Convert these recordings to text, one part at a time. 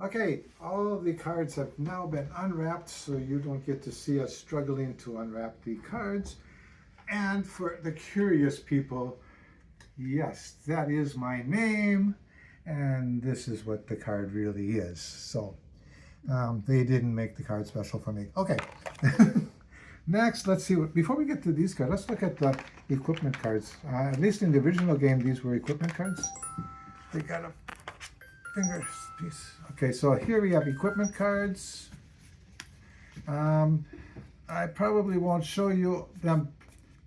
Okay, all of the cards have now been unwrapped, so you don't get to see us struggling to unwrap the cards. And for the curious people, yes, that is my name, and this is what the card really is. So they didn't make the card special for me. Okay. Next, let's see what, before we get to these cards, let's look at the equipment cards. At least in the original game, these were equipment cards. They got a finger piece. Okay, so here we have equipment cards. I probably won't show you them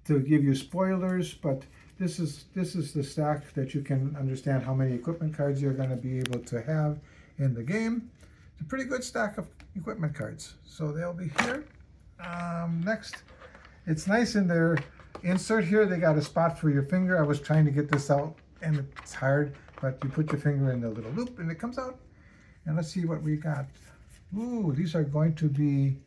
to give you spoilers, but this is the stack that you can understand how many equipment cards you're going to be able to have in the game. It's a pretty good stack of equipment cards. So they'll be here. Next, it's nice in their insert here. They got a spot for your finger. I was trying to get this out, and it's hard, but you put your finger in the little loop, and it comes out. And let's see what we got. Ooh, these are going to be,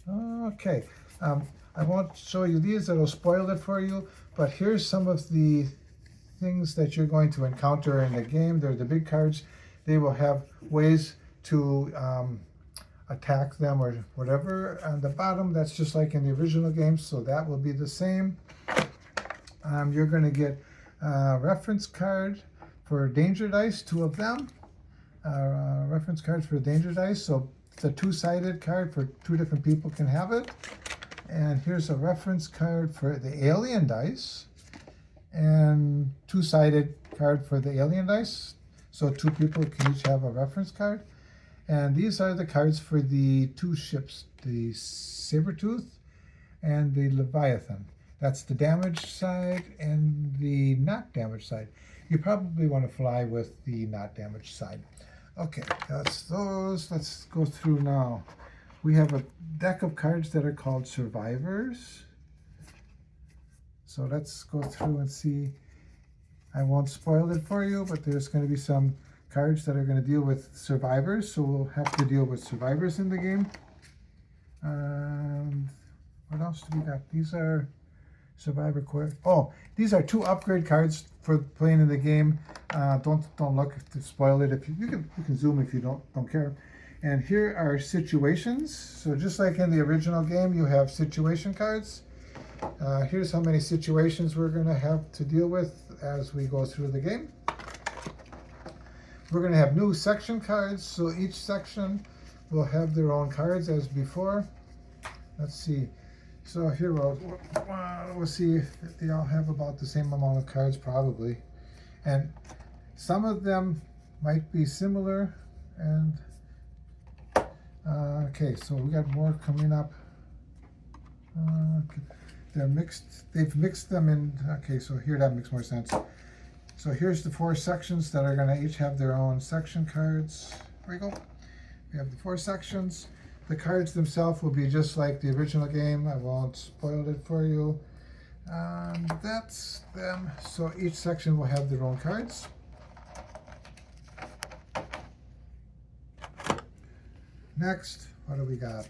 okay. I won't show you these, it'll spoil it for you, but here's some of the things that you're going to encounter in the game. They're the big cards. They will have ways to attack them or whatever. On the bottom, that's just like in the original game, so that will be the same. You're going to get a reference card for danger dice, 2 of them. Reference cards for danger dice, so it's a 2-sided card for 2 different people can have it. And here's a reference card for the alien dice, and 2-sided card for the alien dice, so 2 people can each have a reference card. And these are the cards for the 2 ships, the Sabertooth and the Leviathan. That's the damaged side and the not damaged side. You probably want to fly with the not damaged side. Okay, that's those. Let's go through now. We have a deck of cards that are called Survivors. So let's go through and see. I won't spoil it for you, but there's going to be some cards that are going to deal with survivors. So we'll have to deal with survivors in the game. And what else do we got? These are Survivor Core. Oh, these are 2 upgrade cards for playing in the game. Don't look to spoil it. If you can zoom if you don't care. And here are situations. So just like in the original game, you have situation cards. Here's how many situations we're going to have to deal with as we go through the game. We're going to have new section cards. So each section will have their own cards as before. Let's see. So here we'll see if they all have about the same amount of cards probably. And some of them might be similar. And okay, so we got more coming up. Okay. They're mixed. They've mixed them in. Okay, so here that makes more sense. So here's the 4 sections that are going to each have their own section cards. Here we go. We have the 4 sections. The cards themselves will be just like the original game. I won't spoil it for you. That's them. So each section will have their own cards. Next, what do we got?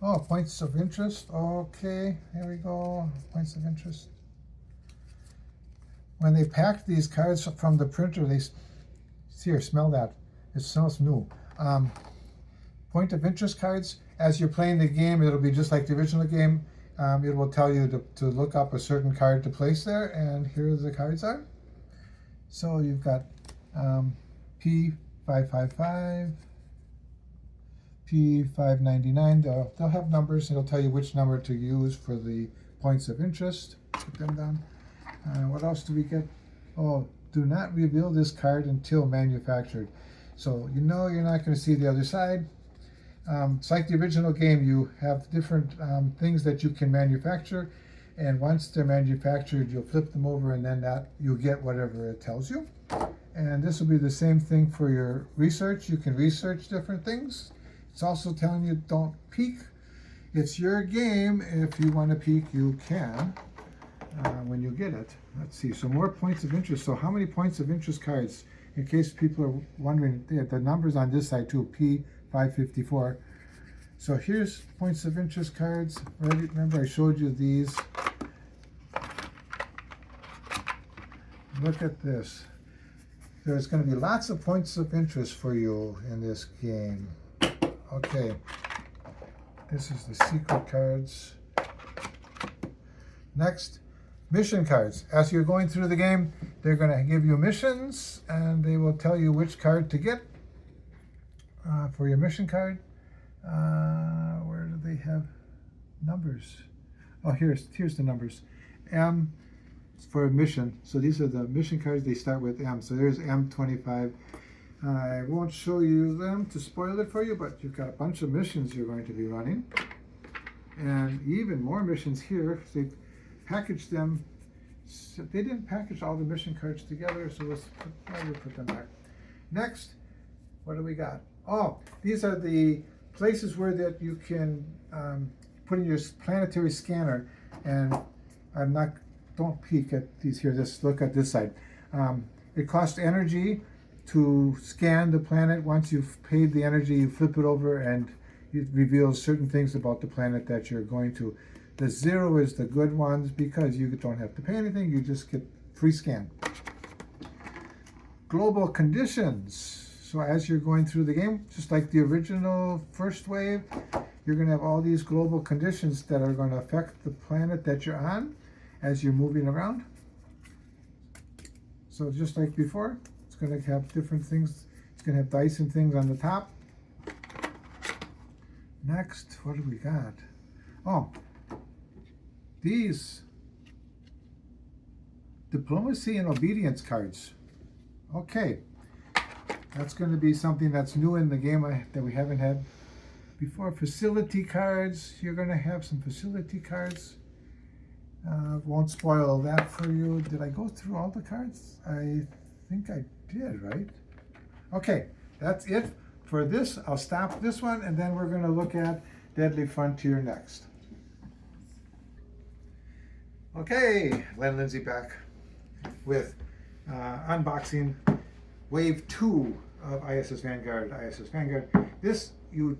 Oh, points of interest. Okay, here we go. Points of interest. When they packed these cards from the printer, they here, smell that. It smells new. Point of interest cards. As you're playing the game, it'll be just like the original game. It will tell you to look up a certain card to place there, and here the cards are. So you've got P555, P599. They'll have numbers. It'll tell you which number to use for the points of interest. Put them down. What else do we get? Oh, do not reveal this card until manufactured. So you know you're not going to see the other side. It's like the original game. You have different things that you can manufacture, and once they're manufactured, you'll flip them over, and then you'll get whatever it tells you. And this will be the same thing for your research. You can research different things. It's also telling you don't peek. It's your game. If you want to peek, you can when you get it. Let's see. So more points of interest. So how many points of interest cards? In case people are wondering, the numbers on this side too, P554. So here's points of interest cards. Remember I showed you these. Look at this. there's going to be lots of points of interest for you in this game. Okay, this is the secret cards. Next, mission cards. As you're going through the game, they're going to give you missions, and they will tell you which card to get for your mission card. Where do they have numbers? Oh, here's the numbers. M for a mission. So these are the mission cards. They start with M. So there's M25. I won't show you them to spoil it for you, but you've got a bunch of missions you're going to be running. And even more missions here. They've packaged them. So they didn't package all the mission cards together, so we'll put them back. Next, what do we got? Oh, these are the places where that you can put in your planetary scanner. And don't peek at these here, just look at this side. It costs energy to scan the planet. Once you've paid the energy, you flip it over and it reveals certain things about the planet that you're going to. The 0 is the good ones because you don't have to pay anything, you just get free scan. Global conditions. So as you're going through the game, just like the original first wave, you're going to have all these global conditions that are going to affect the planet that you're on as you're moving around. So just like before, it's going to have different things. It's going to have dice and things on the top. Next, what do we got? Oh, these diplomacy and obedience cards. Okay, that's going to be something that's new in the game that we haven't had before. Facility cards. You're going to have some facility cards. Won't spoil that for you. Did I go through all the cards? I think I did, right? Okay, that's it for this. I'll stop this one, and then we're going to look at Deadly Frontier next. Okay, Len Lindsay back with unboxing Wave 2 of ISS Vanguard. ISS Vanguard. This you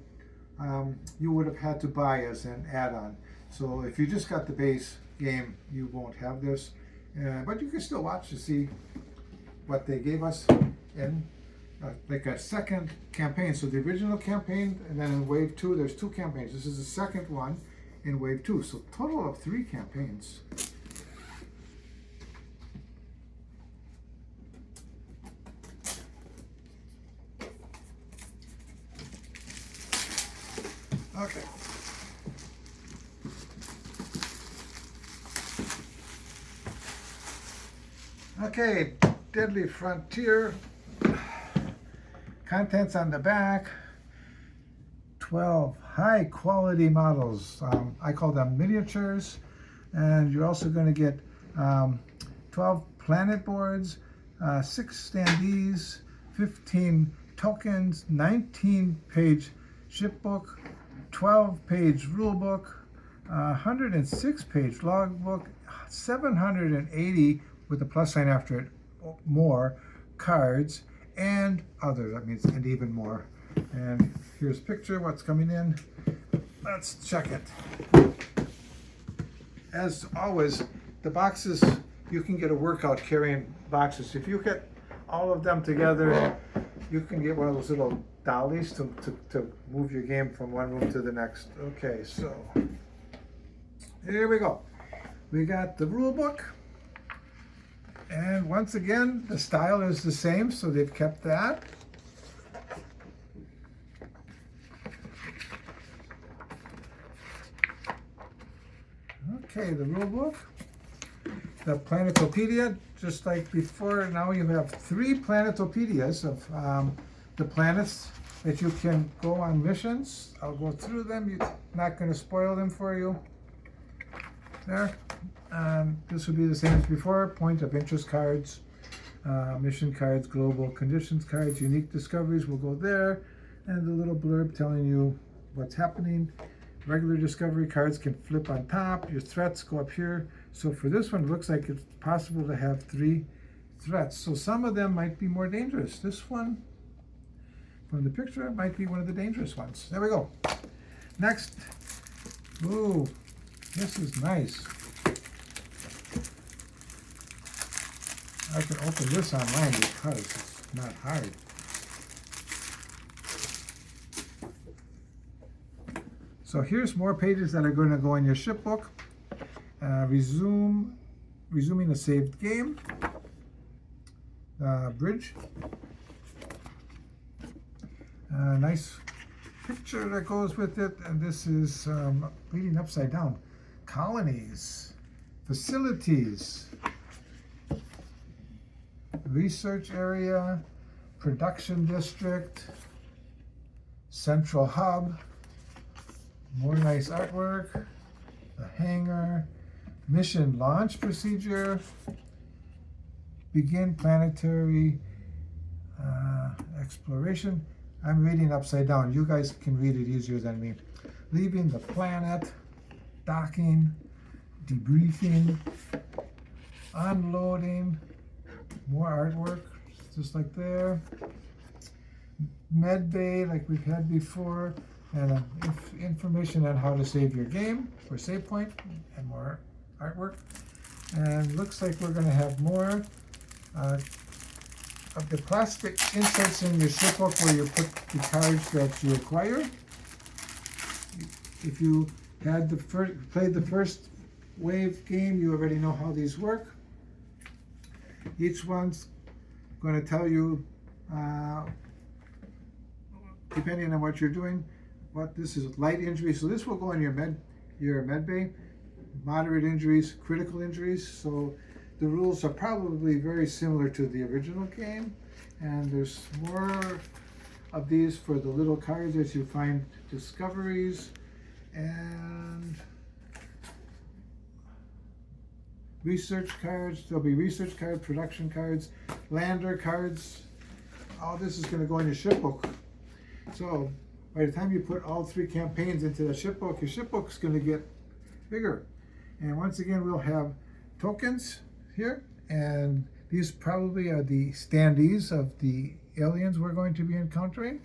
would have had to buy as an add-on. So if you just got the base game, you won't have this. But you can still watch to see what they gave us in like a second campaign. So the original campaign, and then in Wave 2, there's 2 campaigns. This is the second one in Wave 2. So total of 3 campaigns. Okay. Okay, Deadly Frontier. Contents on the back. 12 high quality models. I call them miniatures. And you're also going to get 12 planet boards, 6 standees, 15 tokens, 19-page ship book, 12-page rule book, 106-page log book, 780 with a plus sign after it, more cards, and other, that means, and even more. And here's a picture, what's coming in. Let's check it. As always, the boxes, you can get a workout carrying boxes. If you get all of them together, you can get one of those little dollies to move your game from one room to the next. Okay, so here we go. We got the rule book. And once again, the style is the same, so they've kept that. Okay, the rule book. The Planetopedia, just like before, now you have 3 Planetopedias of the planets that you can go on missions. I'll go through them. I'm not going to spoil them for you. There. This would be the same as before. Point of interest cards, mission cards, global conditions cards, unique discoveries will go there, and the little blurb telling you what's happening. Regular discovery cards can flip on top. Your threats go up here. So for this one, it looks like it's possible to have 3 threats. So some of them might be more dangerous. This one, from the picture, might be one of the dangerous ones. There we go. Next. Ooh, this is nice. I can open this online because not hard. So here's more pages that are going to go in your shipbook. Resuming a saved game. Bridge. Nice picture that goes with it, and this is reading upside down. Colonies, facilities, research area, production district, central hub, more nice artwork, the hangar, mission launch procedure, begin planetary exploration. I'm reading upside down. You guys can read it easier than me. Leaving the planet, docking, debriefing, unloading, more artwork, just like there. Med bay, like we've had before, and information on how to save your game for save point, and more artwork. And looks like we're going to have more of the plastic inserts in your shipbook where you put the cards that you acquire. If you had played the first wave game, you already know how these work. Each one's going to tell you, depending on what you're doing, what this is. Light injuries, so this will go in your med bay. Moderate injuries, critical injuries. So the rules are probably very similar to the original game, and there's more of these for the little cards as you find discoveries, and research cards. There'll be research cards, production cards, lander cards. All this is going to go in your shipbook. So by the time you put all 3 campaigns into the shipbook, your shipbook's going to get bigger. And once again, we'll have tokens here, and these probably are the standees of the aliens we're going to be encountering,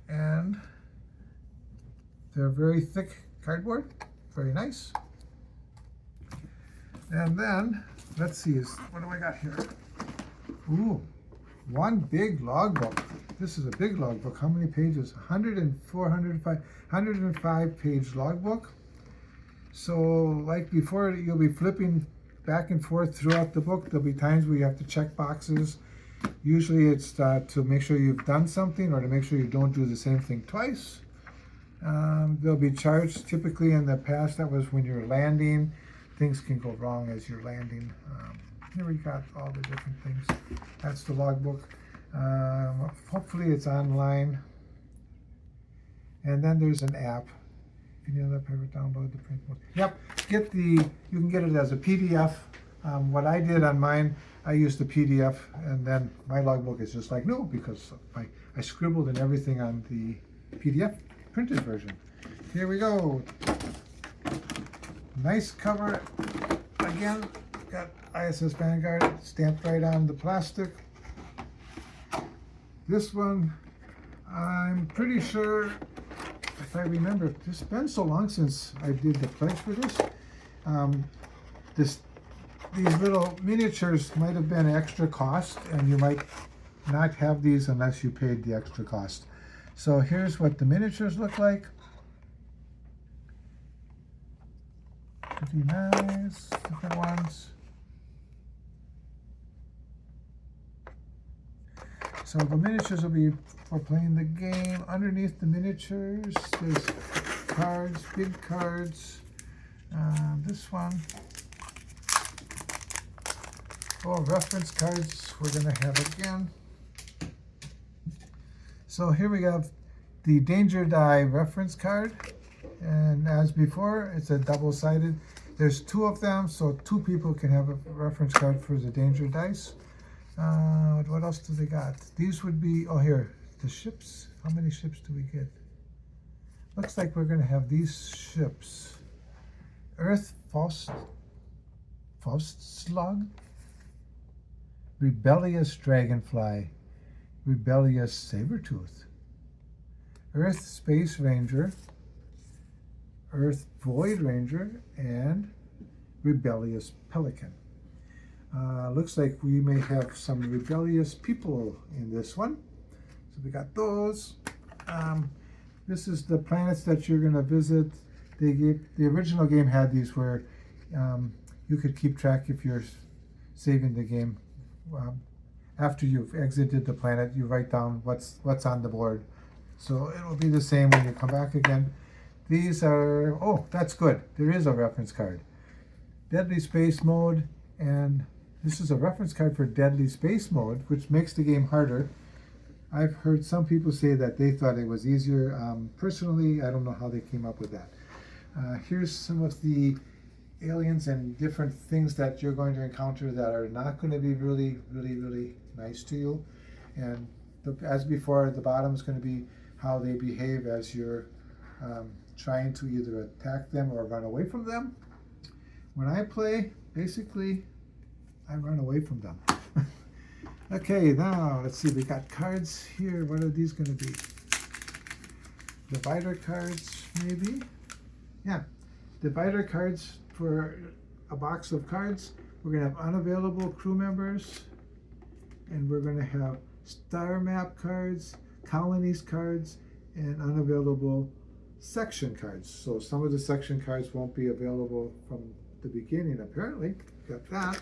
and they're very thick cardboard, very nice. And then let's see, what do I got here? Ooh, one big logbook. This is a big logbook. How many pages? 105 page logbook. So like before, you'll be flipping back and forth throughout the book. There'll be times where you have to check boxes. Usually it's to make sure you've done something, or to make sure you don't do the same thing twice. There'll be charts. Typically in the past, that was when you're landing. Things can go wrong as you're landing. Here we got all the different things. That's the logbook. Hopefully it's online. And then there's an app. If you need another paper, download the print book. Yep, you can get it as a PDF. What I did on mine, I used the PDF, and then my logbook is just like new because I scribbled and everything on the PDF printed version. Here we go. Nice cover. Again, got ISS Vanguard stamped right on the plastic. This one, I'm pretty sure, if I remember, it's been so long since I did the pledge for this. These little miniatures might have been extra cost, and you might not have these unless you paid the extra cost. So here's what the miniatures look like. Pretty nice, different ones. So the miniatures will be for playing the game. Underneath the miniatures, there's cards, big cards. This one. Oh, reference cards we're going to have again. So here we have the Danger Die reference card. And as before, it's a double-sided. There's 2 of them, so 2 people can have a reference card for the Danger Dice. What else do they got? These would be, oh here, the ships. How many ships do we get? Looks like we're going to have these ships. Earth Faustslug, Rebellious Dragonfly, Rebellious Sabertooth, Earth Space Ranger, Earth Void Ranger, and Rebellious Pelican. Looks like we may have some rebellious people in this one. So we got those. This is the planets that you're going to visit. The original game had these where you could keep track if you're saving the game. After you've exited the planet, you write down what's on the board. So it'll be the same when you come back again. These are, oh, that's good. There is a reference card. Deadly Space Mode, and this is a reference card for Deadly Space Mode, which makes the game harder. I've heard some people say that they thought it was easier. Personally, I don't know how they came up with that. Here's some of the aliens and different things that you're going to encounter that are not going to be really, really, really nice to you. And as before, the bottom is going to be how they behave as you're trying to either attack them or run away from them. When I play, basically, I run away from them. Okay, now let's see. We got cards here. What are these going to be? Divider cards, maybe? Yeah, divider cards for a box of cards. We're going to have unavailable crew members, and we're going to have star map cards, colonies cards, and unavailable section cards. So some of the section cards won't be available from the beginning, apparently. Got that.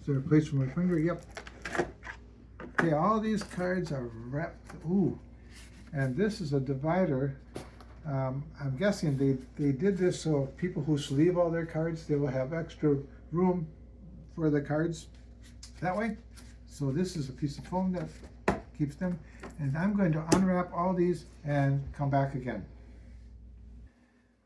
Is there a place for my finger? Yep. Okay, all these cards are wrapped. Ooh, and this is a divider. I'm guessing they did this so people who sleeve all their cards, they will have extra room for the cards that way. So this is a piece of foam that keeps them. And I'm going to unwrap all these and come back again.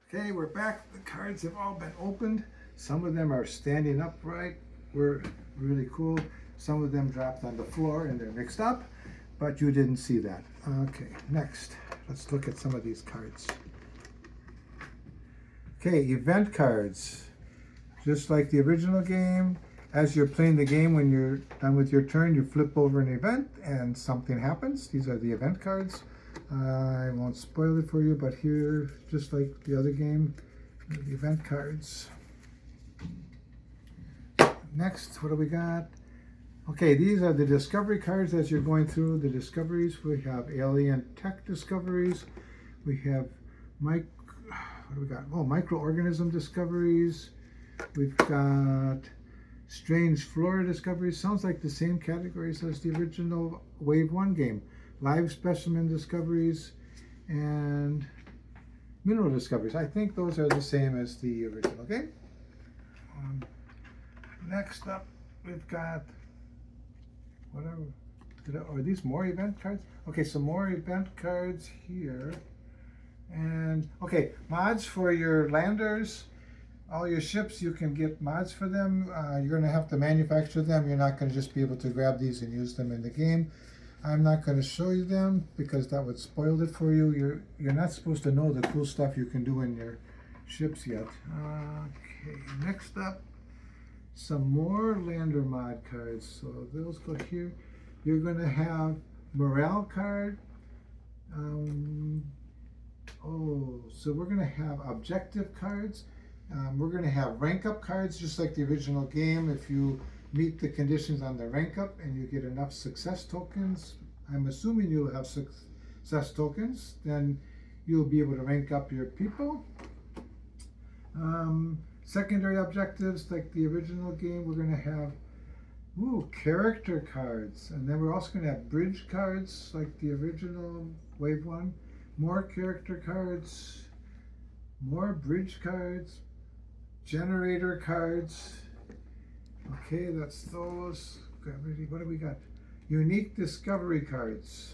Okay, we're back. The cards have all been opened. Some of them are standing upright. We're really cool. Some of them dropped on the floor and they're mixed up, but you didn't see that. Okay, next, let's look at some of these cards. Okay, event cards. Just like the original game, as you're playing the game, when you're done with your turn, you flip over an event and something happens. These are the event cards. I won't spoil it for you, but here, just like the other game, the event cards. Next, what do we got? Okay, these are the discovery cards as you're going through the discoveries. We have alien tech discoveries. We have what do we got? Oh, microorganism discoveries. We've got strange flora discoveries. Sounds like the same categories as the original Wave 1 game. Live specimen discoveries and mineral discoveries. I think those are the same as the original game. Next up, we've got whatever. Are these more event cards? Okay, some more event cards here. And okay, mods for your landers. All your ships, you can get mods for them. You're going to have to manufacture them. You're not going to just be able to grab these and use them in the game. I'm not going to show you them because that would spoil it for you. You're not supposed to know the cool stuff you can do in your ships yet. Okay, next up, some more lander mod cards. So those go here. You're going to have morale card. So we're going to have objective cards. We're going to have rank up cards, just like the original game. If you meet the conditions on the rank up and you get enough success tokens, I'm assuming you'll have success tokens, then you'll be able to rank up your people. Secondary objectives, like the original game, we're going to have character cards. And then we're also going to have bridge cards, like the original Wave 1. More character cards, more bridge cards, generator cards. Okay, that's those. What do we got? Unique discovery cards.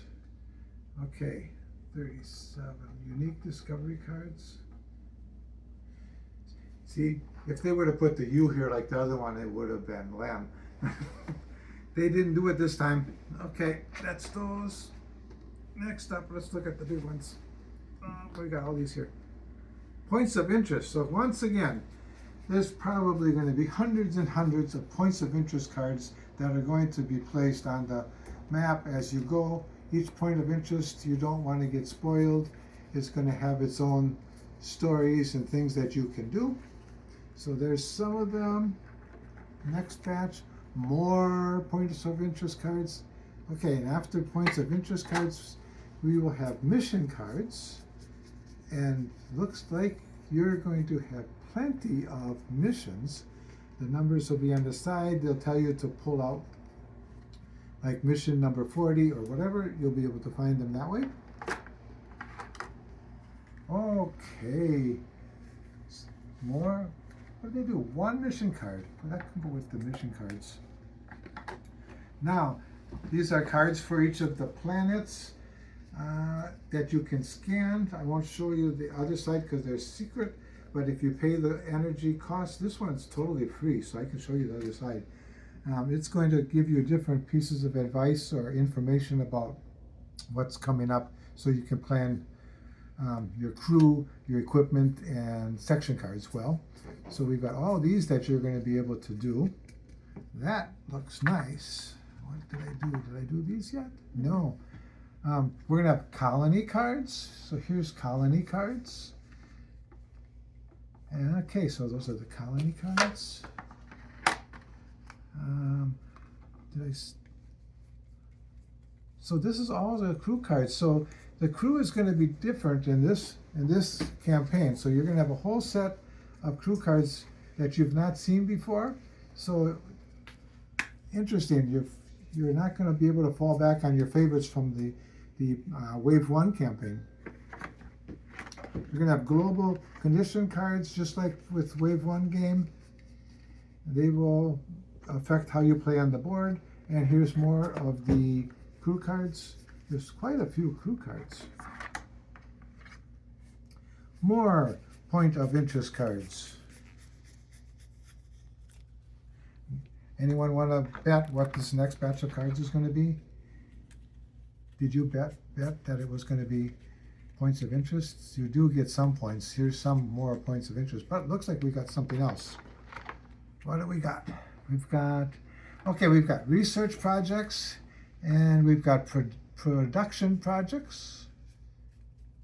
Okay, 37 unique discovery cards. See, if they would have put the U here like the other one, it would have been lamb. They didn't do it this time. Okay, that's those. Next up, let's look at the big ones. We got all these here. Points of interest. So once again, there's probably going to be hundreds and hundreds of points of interest cards that are going to be placed on the map as you go. Each point of interest, you don't want to get spoiled. It's going to have its own stories and things that you can do. So there's some of them. Next batch, more points of interest cards. Okay, and after points of interest cards, we will have mission cards. And looks like you're going to have plenty of missions. The numbers will be on the side. They'll tell you to pull out like mission number 40 or whatever. You'll be able to find them that way. Okay. More. What do they do? One mission card. Well, that can go with the mission cards. Now, these are cards for each of the planets that you can scan. I won't show you the other side because they're secret, but if you pay the energy cost, this one's totally free, so I can show you the other side. It's going to give you different pieces of advice or information about what's coming up so you can plan your crew, your equipment, and section cards well. So we've got all these that you're going to be able to do. That looks nice. What did I do? Did I do these yet? No. We're going to have colony cards. So here's colony cards. And okay, so those are the colony cards. So this is all the crew cards. So the crew is going to be different in this campaign. So you're going to have a whole set of crew cards that you've not seen before. So interesting. You're not going to be able to fall back on your favorites from the Wave 1 campaign. You're going to have global condition cards, just like with Wave 1 game. They will affect how you play on the board. And here's more of the crew cards. There's quite a few crew cards. More point of interest cards. Anyone want to bet what this next batch of cards is going to be? Did you bet that it was going to be points of interest? You do get some points. Here's some more points of interest, but it looks like we got something else. What do we got? We've got research projects, and we've got production projects.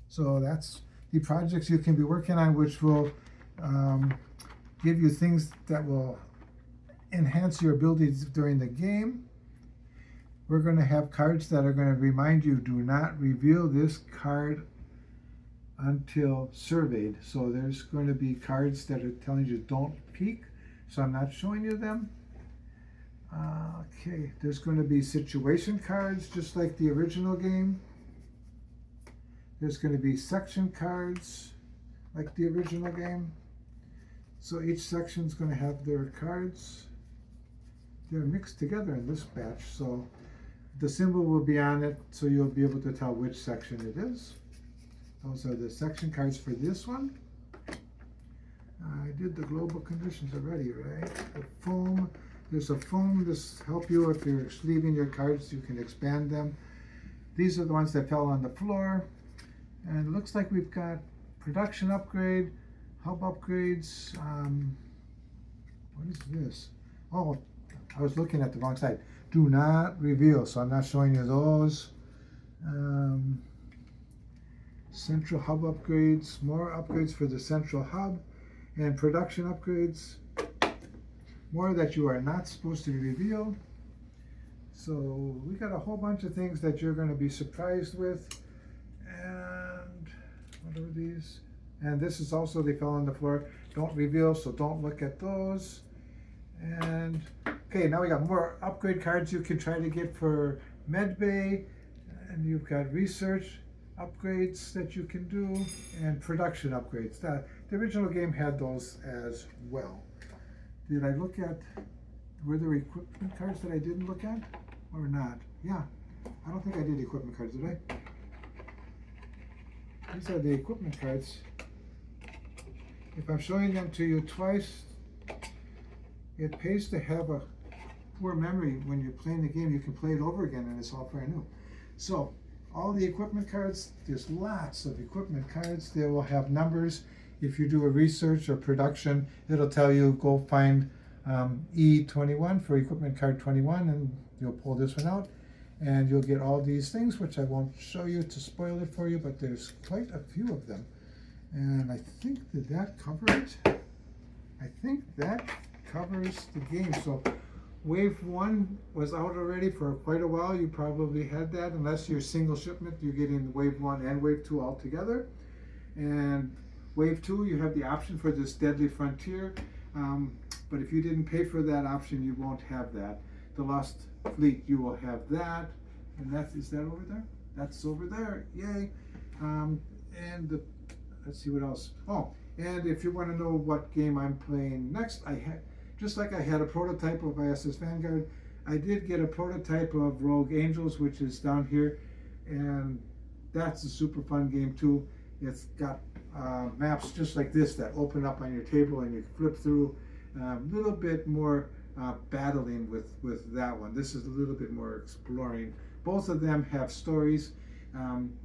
So that's the projects you can be working on, which will give you things that will enhance your abilities during the game. We're going to have cards that are going to remind you, do not reveal this card until surveyed. So there's going to be cards that are telling you don't peek, so I'm not showing you them. Okay, there's going to be situation cards just like the original game. There's going to be section cards like the original game. So each section is going to have their cards. They're mixed together in this batch, so the symbol will be on it, so you'll be able to tell which section it is. Those are the section cards for this one. I did the global conditions already, right? The foam. There's a foam to help you if you're sleeving your cards, you can expand them. These are the ones that fell on the floor. And it looks like we've got production upgrade, hub upgrades. What is this? Oh, I was looking at the wrong side. Do not reveal, so I'm not showing you those. Central hub upgrades, more upgrades for the central hub, and production upgrades. More that you are not supposed to reveal. So we got a whole bunch of things that you're going to be surprised with. And what are these? And this is also, they fell on the floor. Don't reveal, so don't look at those. And okay, now we got more upgrade cards you can try to get for Medbay. And you've got research upgrades that you can do, and production upgrades. The original game had those as well. Did I look at, were there equipment cards that I didn't look at or not? Yeah, I don't think I did equipment cards, did I? These are the equipment cards. If I'm showing them to you twice, it pays to have a poor memory. When you're playing the game, you can play it over again and it's all brand new. So all the equipment cards, there's lots of equipment cards. They will have numbers. If you do a research or production, it'll tell you go find E21 for equipment card 21, and you'll pull this one out and you'll get all these things, which I won't show you to spoil it for you, but there's quite a few of them. And I think that covered it. I think that covers the game. So Wave 1 was out already for quite a while. You probably had that, unless you're single shipment, you're getting Wave 1 and Wave 2 all together. And Wave 2, you have the option for this Deadly Frontier, but if you didn't pay for that option, you won't have that. The Lost Fleet, you will have that, and is that over there? That's over there, yay. Let's see what else. Oh, and if you want to know what game I'm playing next, just like I had a prototype of ISS Vanguard, I did get a prototype of Rogue Angels, which is down here, and that's a super fun game too. It's got maps just like this that open up on your table and you flip through. A little bit more battling with that one. This is a little bit more exploring. Both of them have stories.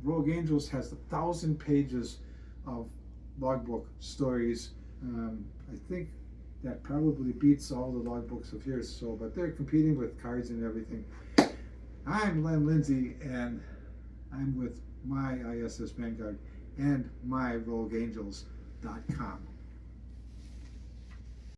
Rogue Angels has 1,000 pages of logbook stories. I think that probably beats all the logbooks of yours. So, but they're competing with cards and everything. I'm Len Lindsay, and I'm with my ISS Vanguard and my RogueAngels.com.